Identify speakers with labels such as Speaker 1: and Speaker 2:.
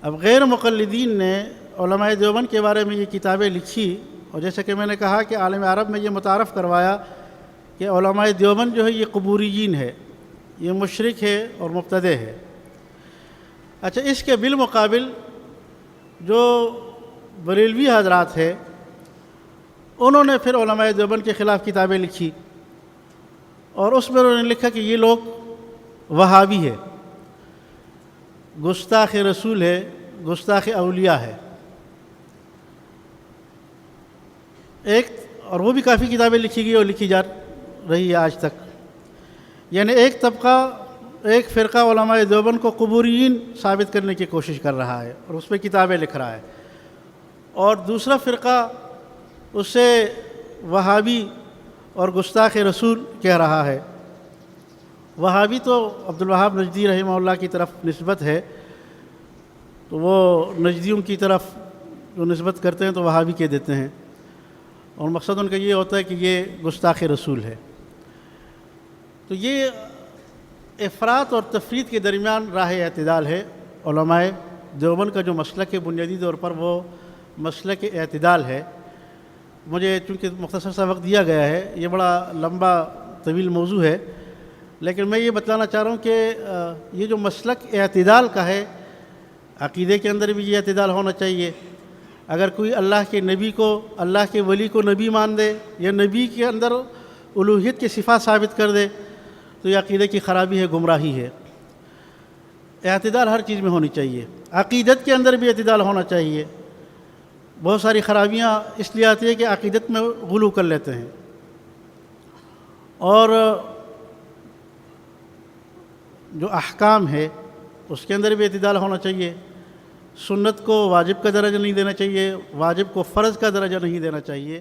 Speaker 1: اب غیر مقلدین نے علماء دیوبند کے بارے میں یہ کتابیں لکھی، اور جیسا کہ میں نے کہا کہ عالم عرب میں یہ متعارف کروایا کہ علماء دیوبند جو ہے یہ قبوریین ہے، یہ مشرک ہے اور مبتدع ہے۔ اچھا، اس کے بالمقابل جو بریلوی حضرات ہیں انہوں نے پھر علماء دیوبند کے خلاف کتابیں لکھی، اور اس میں انہوں نے لکھا کہ یہ لوگ وہابی ہے، گستاخ رسول ہے، گستاخ اولیاء ہے۔ اور وہ بھی کافی کتابیں لکھی گئی اور لکھی جا رہی ہے آج تک۔ یعنی ایک طبقہ، ایک فرقہ علماء دیوبند کو قبوریین ثابت کرنے کی کوشش کر رہا ہے اور اس پہ کتابیں لکھ رہا ہے، اور دوسرا فرقہ اسے وہابی اور گستاخ رسول کہہ رہا ہے۔ وہابی تو عبدالوہاب نجدی رحمہ اللہ کی طرف نسبت ہے، تو وہ نجدیوں کی طرف جو نسبت کرتے ہیں تو وہابی کہہ دیتے ہیں، اور مقصد ان کا یہ ہوتا ہے کہ یہ گستاخ رسول ہے۔ تو یہ افراط اور تفریط کے درمیان راہ اعتدال ہے۔ علماء دیوبند کا جو مسلک ہے بنیادی طور پر وہ مسلک اعتدال ہے۔ مجھے چونکہ مختصر سا وقت دیا گیا ہے، یہ بڑا لمبا طویل موضوع ہے، لیکن میں یہ بتلانا چاہ رہا ہوں کہ یہ جو مسلک اعتدال کا ہے، عقیدے کے اندر بھی یہ اعتدال ہونا چاہیے۔ اگر کوئی اللہ کے نبی کو، اللہ کے ولی کو نبی مان دے یا نبی کے اندر الوہیت کی صفات ثابت کر دے تو یہ عقیدے کی خرابی ہے، گمراہی ہے۔ اعتدال ہر چیز میں ہونی چاہیے، عقیدت کے اندر بھی اعتدال ہونا چاہیے۔ بہت ساری خرابیاں اس لیے آتی ہے کہ عقیدت میں غلو کر لیتے ہیں، اور جو احکام ہے اس کے اندر بھی اعتدال ہونا چاہیے۔ سنت کو واجب کا درجہ نہیں دینا چاہیے، واجب کو فرض کا درجہ نہیں دینا چاہیے۔